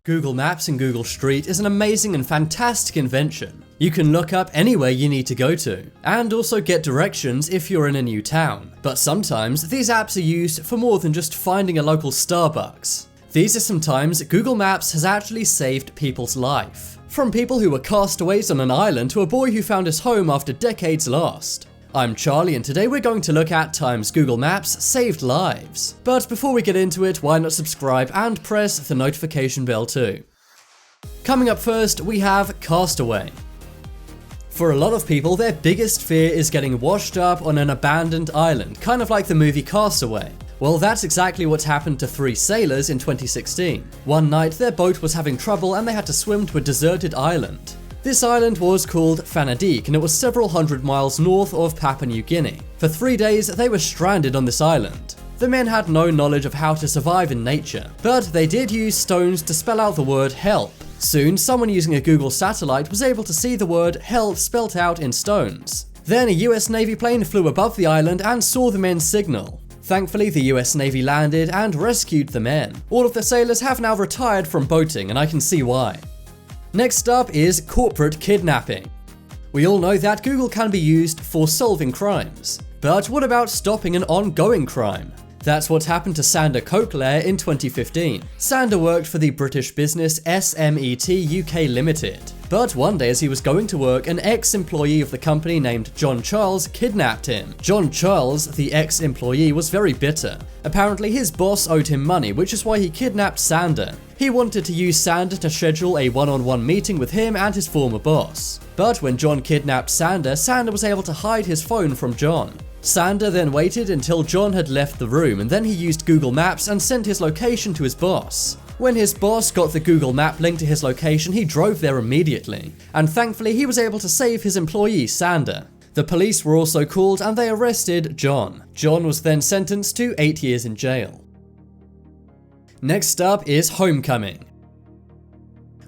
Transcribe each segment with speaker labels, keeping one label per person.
Speaker 1: Google Maps and Google Street is an amazing and fantastic invention. You can look up anywhere you need to go to, and also get directions if you're in a new town. But sometimes these apps are used for more than just finding a local Starbucks. These are some times Google Maps has actually saved people's life. From people who were castaways on an island to a boy who found his home after decades lost. I'm Charlie, and today we're going to look at times Google Maps saved lives. But before we get into it, why not subscribe and press the notification bell too. Coming up first, we have Castaway. For a lot of people, their biggest fear is getting washed up on an abandoned island, kind of like the movie Castaway. Well, that's exactly what happened to 3 sailors in 2016. One night, their boat was having trouble and they had to swim to a deserted island. This island was called Fanadik and it was several hundred miles north of Papua New Guinea. For 3 days, they were stranded on this island. The men had no knowledge of how to survive in nature, but they did use stones to spell out the word help. Soon, someone using a Google satellite was able to see the word help spelt out in stones. Then a US Navy plane flew above the island and saw the men's signal. Thankfully, the US Navy landed and rescued the men. All of the sailors have now retired from boating, and I can see why. Next up is corporate kidnapping. We all know that Google can be used for solving crimes. But what about stopping an ongoing crime? That's what happened to Sander Cochlear in 2015. Sander worked for the British business SMET UK Limited. But one day as he was going to work, an ex-employee of the company named John Charles kidnapped him. John Charles, the ex-employee, was very bitter. Apparently his boss owed him money, which is why he kidnapped Sander. He wanted to use Sander to schedule a one-on-one meeting with him and his former boss. But when John kidnapped Sander, Sander was able to hide his phone from John. Sander then waited until John had left the room, and then he used Google Maps and sent his location to his boss. When his boss got the Google Map link to his location, he drove there immediately. And thankfully, he was able to save his employee, Sander. The police were also called and they arrested John. John was then sentenced to 8 years in jail. Next up is homecoming.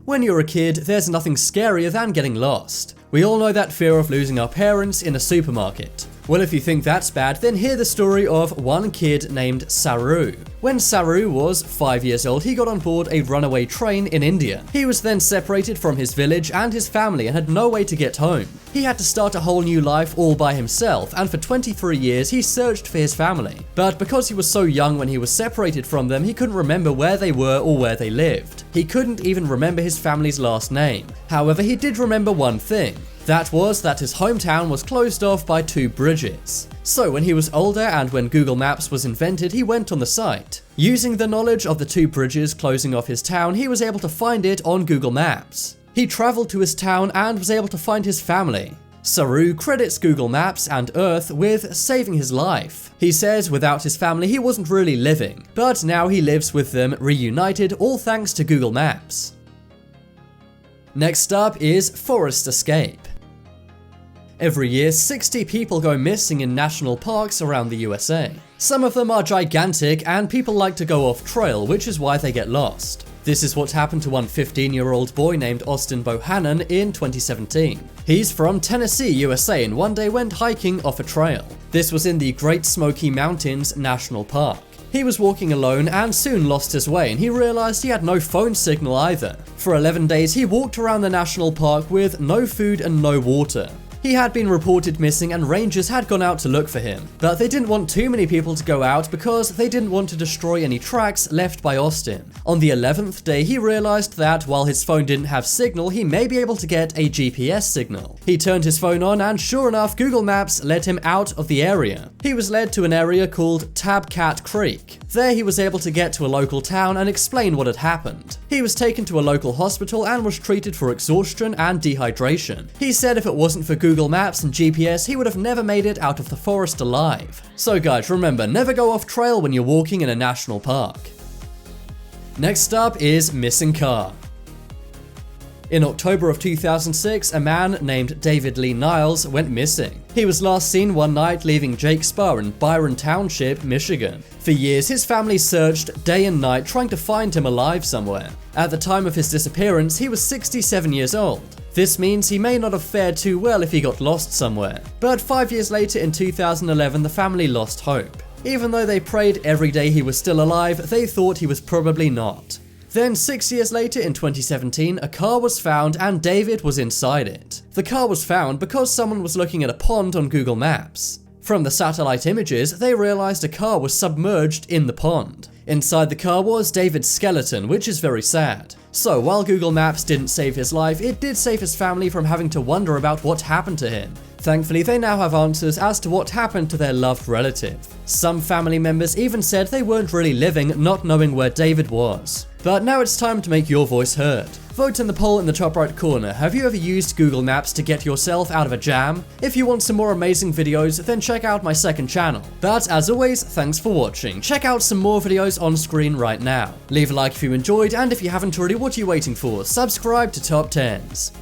Speaker 1: When you're a kid, there's nothing scarier than getting lost. We all know that fear of losing our parents in a supermarket. Well, if you think that's bad, then hear the story of one kid named Saru. When Saru was 5 years old, he got on board a runaway train in India. He was then separated from his village and his family and had no way to get home. He had to start a whole new life all by himself, and for 23 years he searched for his family. But because he was so young when he was separated from them, he couldn't remember where they were or where they lived. He couldn't even remember his family's last name. However, he did remember one thing. That was that his hometown was closed off by 2 bridges. So when he was older and when Google Maps was invented, he went on the site. Using the knowledge of the 2 bridges closing off his town, he was able to find it on Google Maps. He traveled to his town and was able to find his family. Saru credits Google Maps and Earth with saving his life. He says without his family he wasn't really living, but now he lives with them reunited, all thanks to Google Maps. Next up is forest escape. Every year, 60 people go missing in national parks around the USA. Some of them are gigantic and people like to go off trail, which is why they get lost. This is what happened to one 15-year-old boy named Austin Bohannon in 2017. He's from Tennessee, USA, and one day went hiking off a trail. This was in the Great Smoky Mountains National Park. He was walking alone and soon lost his way, and he realized he had no phone signal either. For 11 days, he walked around the national park with no food and no water. He had been reported missing and rangers had gone out to look for him, but they didn't want too many people to go out because they didn't want to destroy any tracks left by Austin. On the 11th day, he realized that while his phone didn't have signal, he may be able to get a GPS signal. He turned his phone on and sure enough, Google Maps led him out of the area. He was led to an area called Tabcat Creek. There he was able to get to a local town and explain what had happened. He was taken to a local hospital and was treated for exhaustion and dehydration. He said if it wasn't for Google Maps and GPS, he would have never made it out of the forest alive. So guys, remember, never go off trail when you're walking in a national park. Next up is missing car. In October of 2006, a man named David Lee Niles went missing. He was last seen one night leaving Jake Spa in Byron Township, Michigan. For years, his family searched day and night trying to find him alive somewhere. At the time of his disappearance, he was 67 years old. This means he may not have fared too well if he got lost somewhere. But 5 years later in 2011, the family lost hope. Even though they prayed every day he was still alive, they thought he was probably not. Then 6 years later in 2017, a car was found and David was inside it. The car was found because someone was looking at a pond on Google Maps. From the satellite images, they realized a car was submerged in the pond. Inside the car was David's skeleton, which is very sad. So while Google Maps didn't save his life, it did save his family from having to wonder about what happened to him. Thankfully, they now have answers as to what happened to their loved relative. Some family members even said they weren't really living, not knowing where David was. But now it's time to make your voice heard. Vote in the poll in the top right corner. Have you ever used Google Maps to get yourself out of a jam? If you want some more amazing videos, then check out my second channel. But as always, thanks for watching. Check out some more videos on screen right now. Leave a like if you enjoyed, and if you haven't already, what are you waiting for? Subscribe to Top 10s.